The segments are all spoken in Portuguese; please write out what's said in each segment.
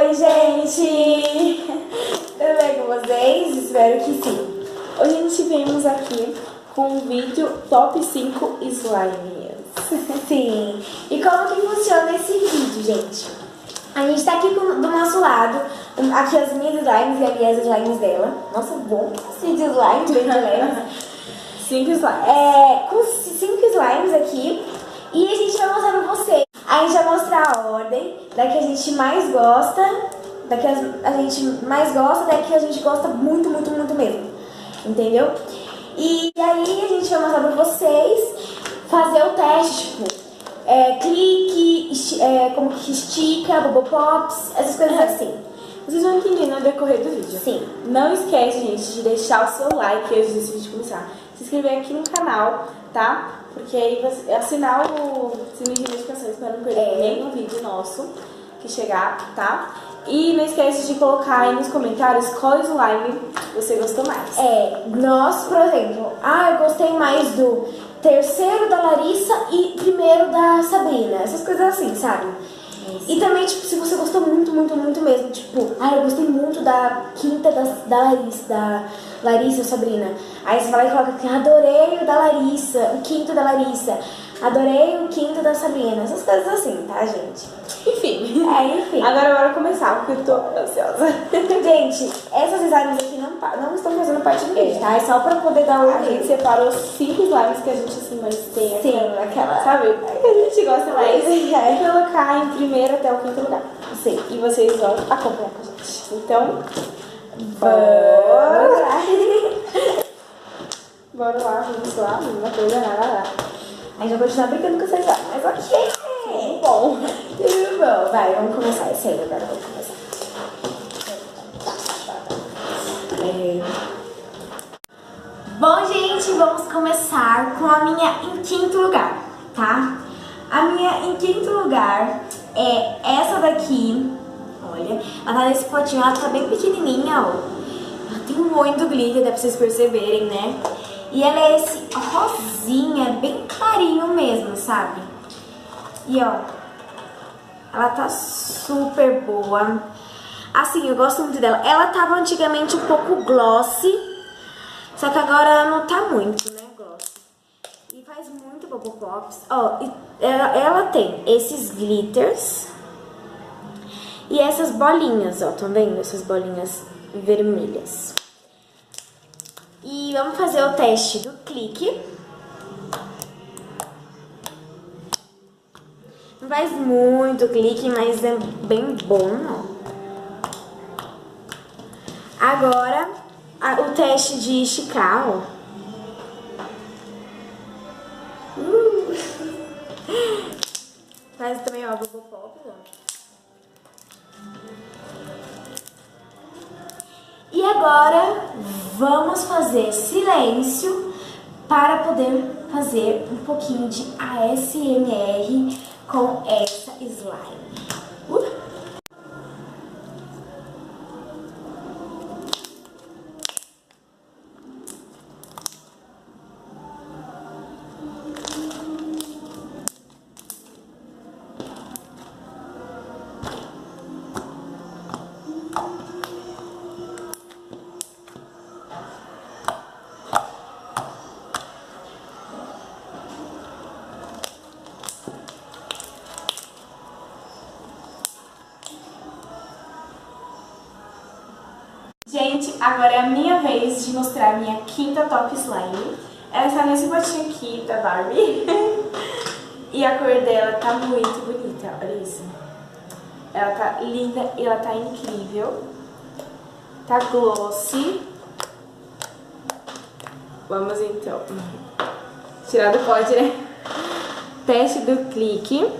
Oi, gente! Tudo bem com vocês? Espero que sim. Hoje a gente viemos aqui com um vídeo top 5 slimes. Sim. E como que funciona esse vídeo, gente? A gente tá aqui do nosso lado, aqui as minhas slimes e ali as slimes dela. Nossa, bom, 5 slimes, bem de leve. 5 slimes. Com 5 slimes aqui. E a gente vai mostrar pra vocês. A gente vai mostrar a ordem da que a gente mais gosta, da que a gente mais gosta, da que a gente gosta muito, muito, muito mesmo. Entendeu? E aí a gente vai mostrar pra vocês fazer o teste, tipo, clique, como que estica, bubble pops, essas coisas assim. Vocês vão entender no decorrer do vídeo. Sim. Não esquece, gente, de deixar o seu like antes desse vídeo começar. Se inscrever aqui no canal, tá? Porque aí você assinar o sininho de notificações para não perder nenhum vídeo nosso que chegar, tá? E não esquece de colocar aí nos comentários qual slime você gostou mais. Nós, por exemplo, eu gostei mais do terceiro da Larissa e primeiro da Sabrina. Essas coisas assim, sabe? Isso. E também, tipo, se você gostou muito, muito, muito mesmo, tipo, eu gostei muito da quinta da Larissa ou Sabrina. Aí você vai lá e coloca que adorei o da Larissa, o quinto da Larissa, adorei o quinto da Sabrina. Essas coisas assim, tá, gente? Enfim. Enfim. Agora bora começar, porque eu tô ansiosa. Gente, essas slimes aqui não estão fazendo parte do vídeo, tá? É só pra poder dar A gente separou 5 slimes que a gente assim mais tem. Sim, aquela. Sabe? Que a gente gosta mais. E colocar em primeiro até o quinto lugar. Sim. E vocês vão acompanhar com a gente. Então, bora lá. Bora lá, vamos lá, uma coisa, nada. A gente vai continuar brincando com vocês lá, mas ok. Tudo bom. Tudo bom. Vai, vamos começar. É sério, agora vamos começar. Bom, gente, vamos começar com a minha em quinto lugar, tá? A minha em quinto lugar é essa daqui. Olha, ela tá nesse potinho, ela tá bem pequenininha, ó. Ela tem muito glitter, dá pra vocês perceberem, né? E ela é esse rosinha, bem clarinho mesmo, sabe? E ó, ela tá super boa. Assim, eu gosto muito dela. Ela tava antigamente um pouco glossy, só que agora não tá muito, né, glossy. E faz muito bubble pops. Ó, ela tem esses glitters e essas bolinhas, ó, estão vendo? Essas bolinhas vermelhas. E vamos fazer o teste do clique. Não faz muito clique, mas é bem bom, ó. Agora, o teste de esticar, ó. Faz também, ó, bubble pop, ó. E agora, vamos fazer silêncio para poder fazer um pouquinho de ASMR com essa slime. Gente, agora é a minha vez de mostrar a minha quinta top slime. Ela está nesse potinho aqui da Barbie. E a cor dela tá muito bonita, olha isso. Ela tá linda e ela tá incrível. Tá glossy. Vamos então tirar do pote, né? Teste do clique.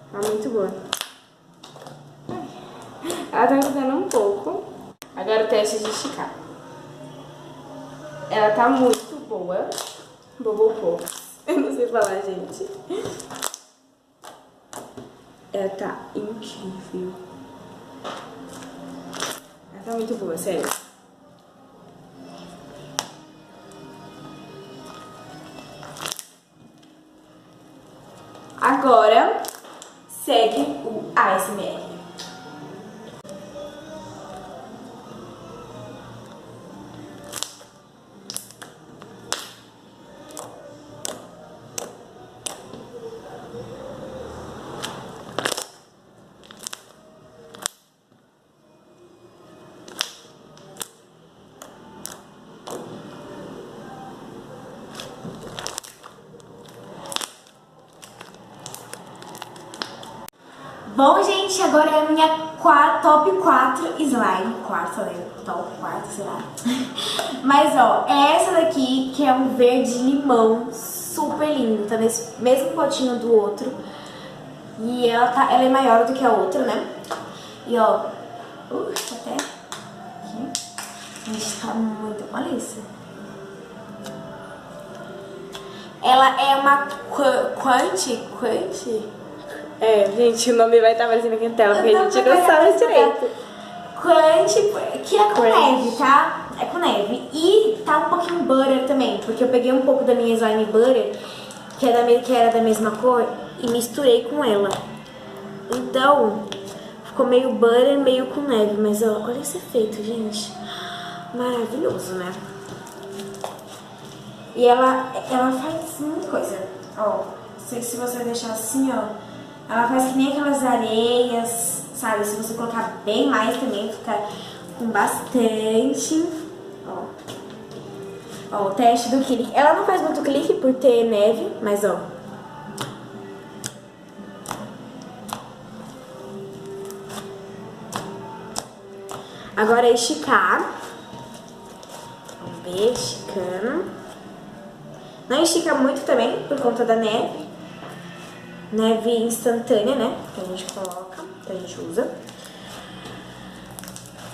Tá muito boa. Ela tá grudando um pouco. Agora o teste de esticar. Ela tá muito boa. Bubble pops. Eu não sei falar, gente. Ela tá incrível. Ela tá muito boa, sério. Agora, segue o ASMR. Bom, gente, agora é a minha top 4 slime. Quarta, né? Top 4, sei lá. Mas, ó, é essa daqui, que é um verde limão super lindo. Tá nesse mesmo potinho do outro. E ela é maior do que a outra, né? E, ó, até aqui. Gente, tá muito... Olha isso. Ela é uma quanti? É, gente, o nome vai estar aparecendo aqui na tela, porque a gente não sabe direito. Quanti, que é com neve, tá? É com neve. E tá um pouquinho butter também, porque eu peguei um pouco da minha slime butter, que era da mesma cor, e misturei com ela. Então, ficou meio butter, meio com neve. Mas, ó, olha esse efeito, gente. Maravilhoso, né? E ela faz muita coisa. Ó, se você deixar assim, ó, ela faz que nem aquelas areias, sabe? Se você colocar bem mais também, fica com bastante. Ó, o teste do clique. Ela não faz muito clique por ter neve, mas ó. Agora é esticar. Vamos ver, esticando. Não estica muito também, por conta da neve. Neve instantânea, né? Que a gente coloca, que a gente usa.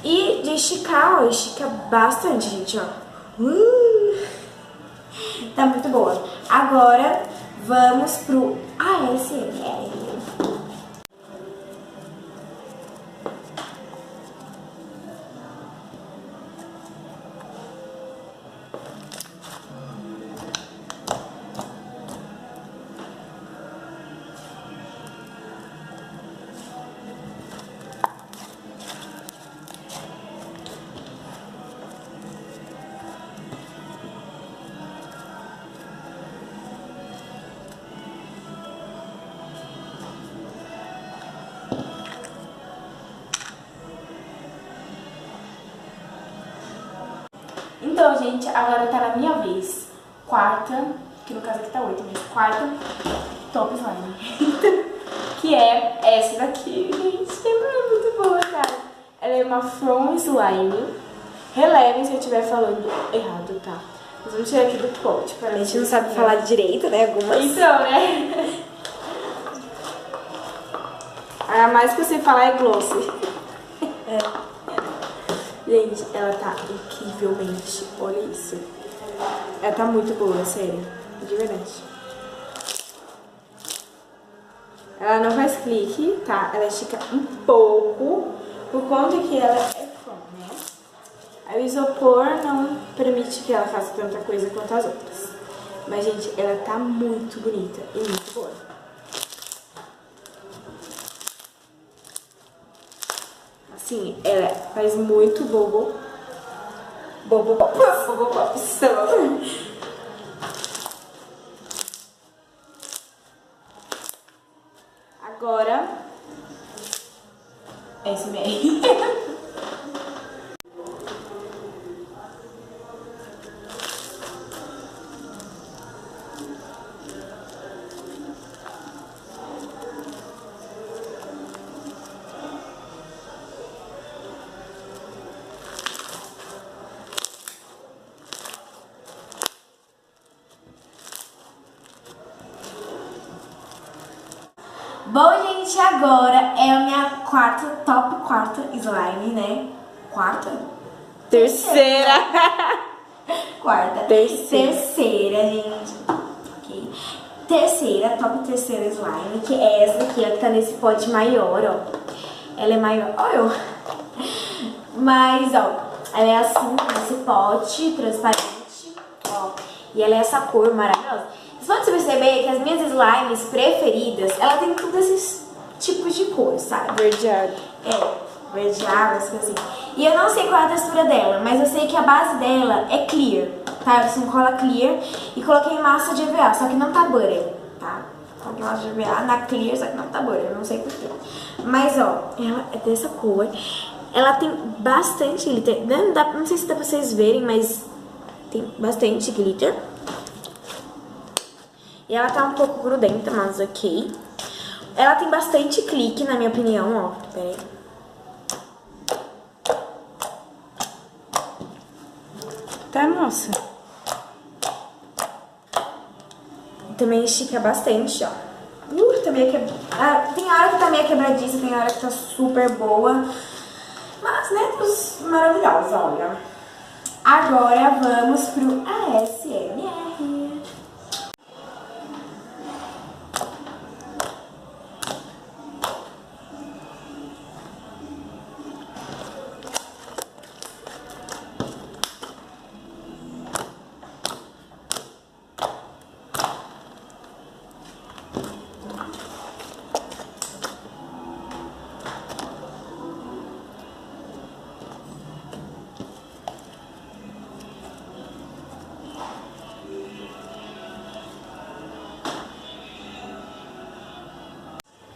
E de esticar, ó, estica bastante, gente, ó. Tá muito boa. Agora, vamos pro ASMR. Então, gente, agora tá na minha vez. Quarta, que no caso aqui tá 8, mas quarta top slime. Que é essa daqui, gente. Ela é muito boa, cara. Ela é uma From Slime. Relevem se eu estiver falando errado, tá? Mas vamos tirar aqui do pote. A gente não sabe falar direito, né? Algumas. Então, né? A mais que eu sei falar é gloss. É. Gente, ela tá incrivelmente, olha isso. Ela tá muito boa, sério, de verdade. Ela não faz clique, tá? Ela estica um pouco, por conta que ela é foam, né? Aí o isopor não permite que ela faça tanta coisa quanto as outras. Mas, gente, ela tá muito bonita e muito boa. Assim, ela faz muito bobo pops. Agora, SMR. Bom, gente, agora é a minha top 4 slime, né? Terceira. Terceira, gente. Ok. Top terceira slime, que é essa daqui, ó, que tá nesse pote maior, ó. Ela é maior, ó, mas, ó, ela é assim, nesse pote transparente, ó. E ela é essa cor maravilhosa. Vocês podem perceber que as minhas slimes preferidas, ela tem todos esses tipos de cor, sabe? Verdeado. Verdeado, assim. E eu não sei qual é a textura dela, mas eu sei que a base dela é clear, tá? Eu fiz um cola clear e coloquei massa de EVA, só que não tá butter, tá? Coloquei massa de EVA na clear, só que não tá butter, eu não sei porquê. Mas, ó, ela é dessa cor. Ela tem bastante glitter. Não sei se dá pra vocês verem, mas tem bastante glitter. E ela tá um pouco grudenta, mas ok. Ela tem bastante clique, na minha opinião, ó. Pera aí. Tá, moça. Também estica bastante, ó. Também tem hora que tá meio quebradiça, tem hora que tá super boa. Mas, né, maravilhosa, olha. Agora vamos pro ASMR.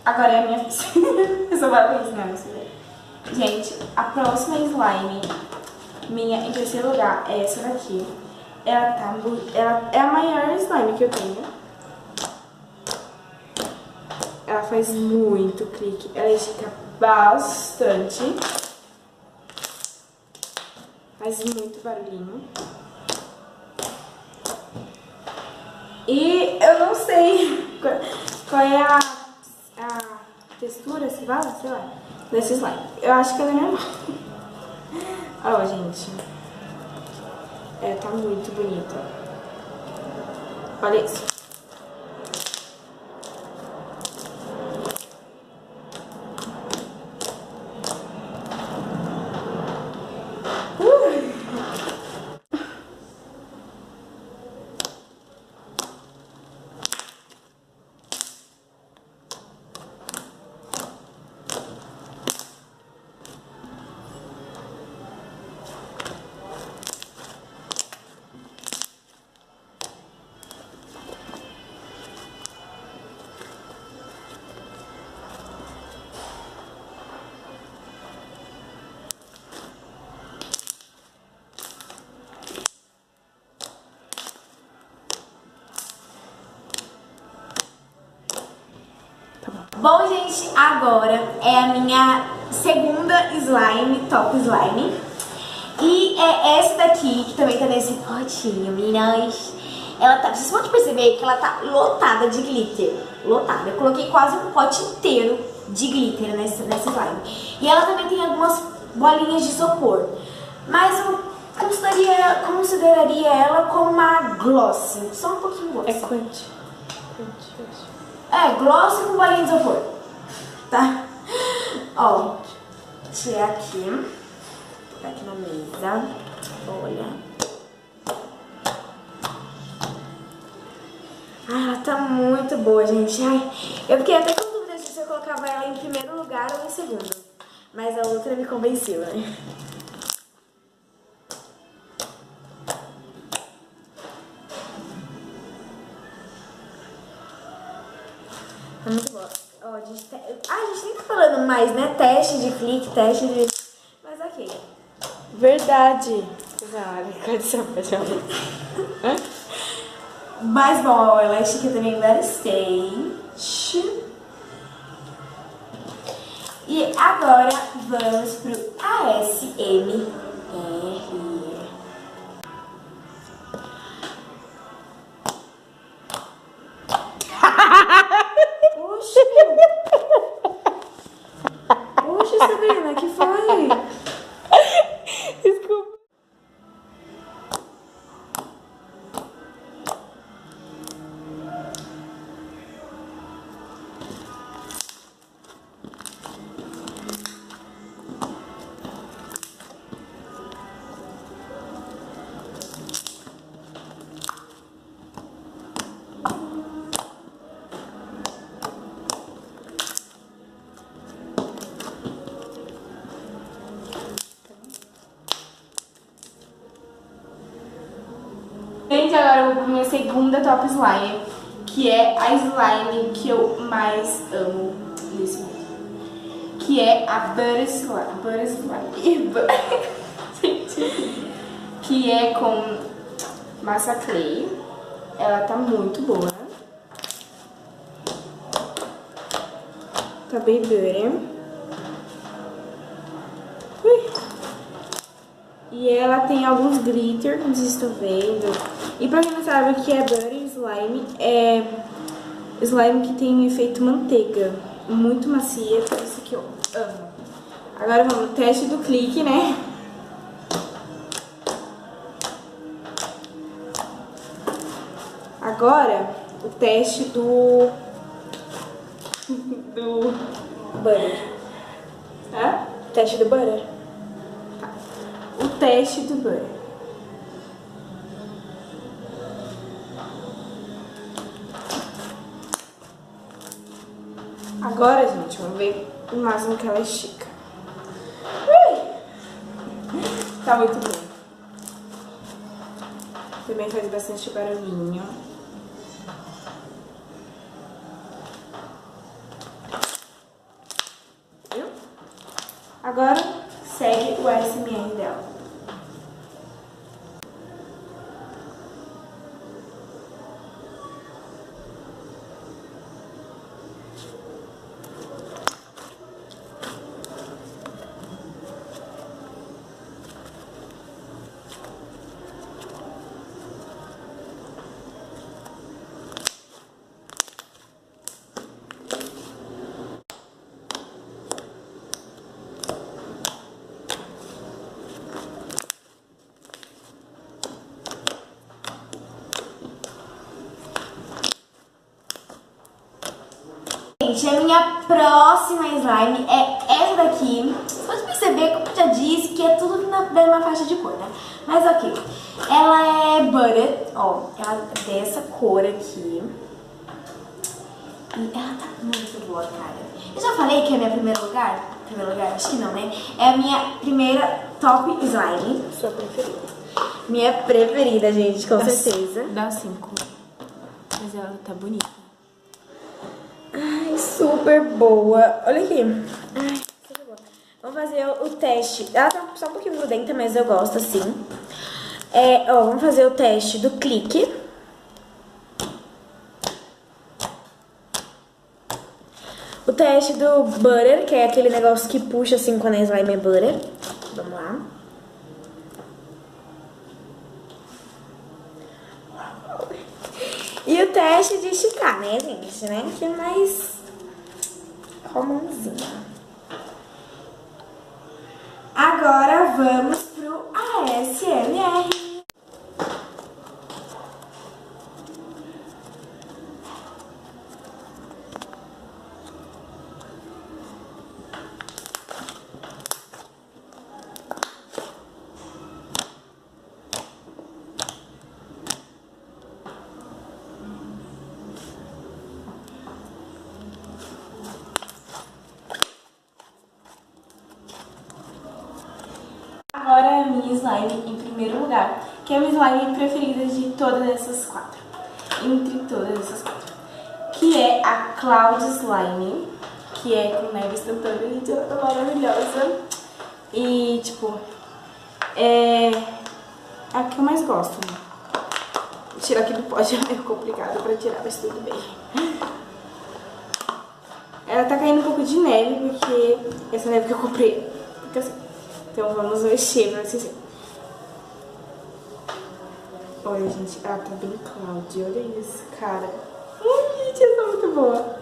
Agora é a minha vez. Eu só falo isso, não, isso mesmo. Gente, a próxima slime minha em terceiro lugar é essa daqui. Ela é a maior slime que eu tenho. Ela faz muito clique. Ela estica bastante. Faz muito barulhinho. E eu não sei qual é a textura, se fala, sei lá, desse slime. Eu acho que ela é normal. Ó, gente. Ela tá muito bonita. Olha isso. Bom, gente, agora é a minha segunda slime, top slime. E é essa daqui, que também tá nesse potinho, meninas. Ela tá, vocês podem perceber que ela tá lotada de glitter. Lotada. Eu coloquei quase um pote inteiro de glitter nessa slime. E ela também tem algumas bolinhas de isopor. Mas eu consideraria ela como uma gloss. Só um pouquinho gloss. É quente. É, gloss com bolinha de isopor. Tá? Ó, tirar aqui. Tá aqui na mesa. Olha. Ai, ela tá muito boa, gente. Ai, eu fiquei até com dúvida se eu colocava ela em primeiro lugar ou em segundo. Mas a outra me convenceu, né? Tá muito boa. Ó, a gente nem tá falando mais, né? Teste de clique, teste de... Mas ok. Verdade. Mas bom, ó, ela é chique também bastante. E agora vamos pro ASMR. Oxe, Sabrina, que foi? Desculpa. minha segunda top slime, que é a slime que eu mais amo nesse mundo. Que é a Butter Slime. Que é com massa clay. Ela tá muito boa. Tá bem butter. E ela tem alguns glitter, como vocês estão vendo. E pra quem não sabe o que é Butter Slime, é slime que tem efeito manteiga. Muito macia, por isso que eu amo. Agora vamos no teste do clique, né? Agora, o teste do Butter. Hã? Teste do butter. Tá. O teste do butter. Agora, gente, vamos ver o máximo que ela estica. Tá muito bom. Também faz bastante barulhinho. Viu? Agora, segue o ASMR dela. Gente, a minha próxima slime é essa daqui. Você pode perceber, como eu já disse, que é tudo na mesma faixa de cor, né? Mas ok. Ela é butter, ó. Ela é dessa cor aqui. E ela tá muito boa, cara. Eu já falei que é minha primeiro lugar? Primeiro lugar? Acho que não, né? É a minha primeira top slime. Sua preferida. Minha preferida, gente, com certeza. Dá 5. Mas ela tá bonita. Ai, super boa. Olha aqui. Ai, super boa. Vamos fazer o teste. Ela tá só um pouquinho grudenta, mas eu gosto assim. Ó, vamos fazer o teste do clique. O teste do butter, que é aquele negócio que puxa assim quando a slime é butter. Vamos lá. E o teste de esticar, né, gente? Né? Que é mais comumzinho. Agora vamos pro ASMR. Agora é a minha slime em primeiro lugar, que é a minha slime preferida de todas essas 4. Entre todas essas 4. Que é a Cloud Slime, que é com neve instantânea, gente, ela tá maravilhosa. E, tipo, é a que eu mais gosto, né? Tirar aqui do pote é meio complicado pra tirar, mas tudo bem. Ela tá caindo um pouco de neve, porque essa neve que eu comprei fica assim. Então vamos mexer pra vocês verem. Olha, gente, ela tá bem cloud. Olha isso, cara. Gente, essa tá muito boa.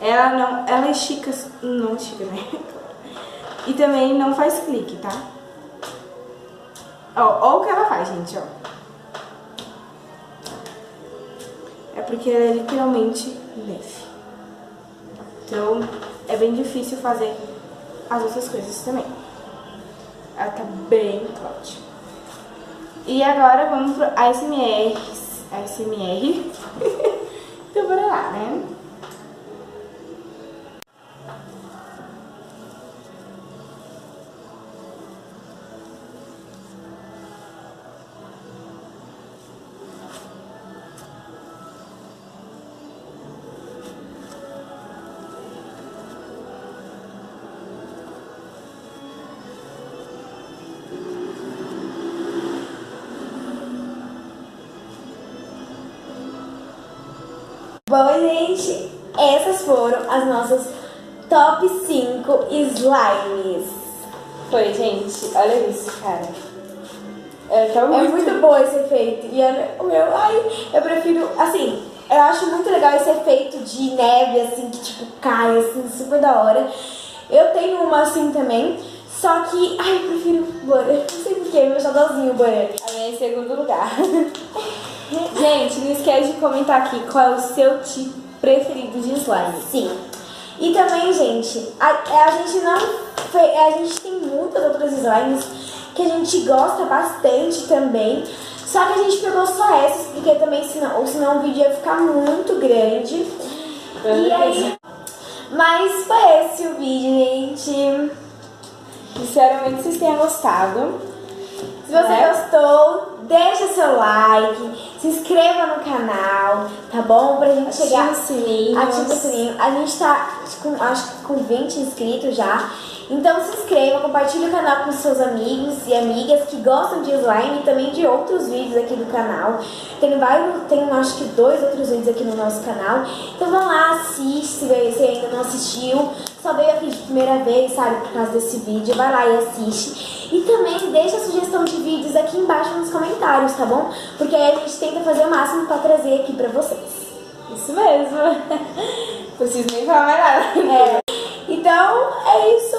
Ela estica, não estica, né? E também não faz clique, tá? Ó o que ela faz, gente, ó. É porque ela é literalmente neve. Então, é bem difícil fazer as outras coisas também. Ela tá bem cloud. E agora vamos pro ASMR. Então, bora lá, né? Bom, gente, essas foram as nossas top 5 slimes. Foi, gente. Olha isso, cara. É muito bom esse efeito. E olha o meu, ai, eu prefiro, assim, eu acho muito legal esse efeito de neve, assim, que tipo cai, assim, super da hora. Eu tenho uma assim também, só que, ai, eu prefiro butter. Não sei porquê, meu xodózinho butter. A minha é em segundo lugar. Gente, não esquece de comentar aqui qual é o seu tipo preferido de slime. Sim. E também, gente, a gente não... A gente tem muitas outras slimes que a gente gosta bastante também. Só que a gente pegou só essas, porque também senão o vídeo ia ficar muito grande. E aí... Mas foi esse o vídeo, gente. Sinceramente, vocês tenham gostado. Se você gostou, deixa seu like, se inscreva no canal, tá bom? Pra gente chegar... Ativa o sininho. Ativa o sininho. A gente tá, acho que com 20 inscritos já. Então se inscreva, compartilhe o canal com seus amigos e amigas que gostam de slime e também de outros vídeos aqui do canal. Tem acho que 2 outros vídeos aqui no nosso canal. Então vão lá, assiste se você ainda não assistiu. Só veio aqui de primeira vez, sabe, por causa desse vídeo. Vai lá e assiste. E também deixa a sugestão de vídeos aqui embaixo nos comentários, tá bom? Porque aí a gente tenta fazer o máximo pra trazer aqui pra vocês. Isso mesmo. Preciso nem falar mais nada. Então, é isso.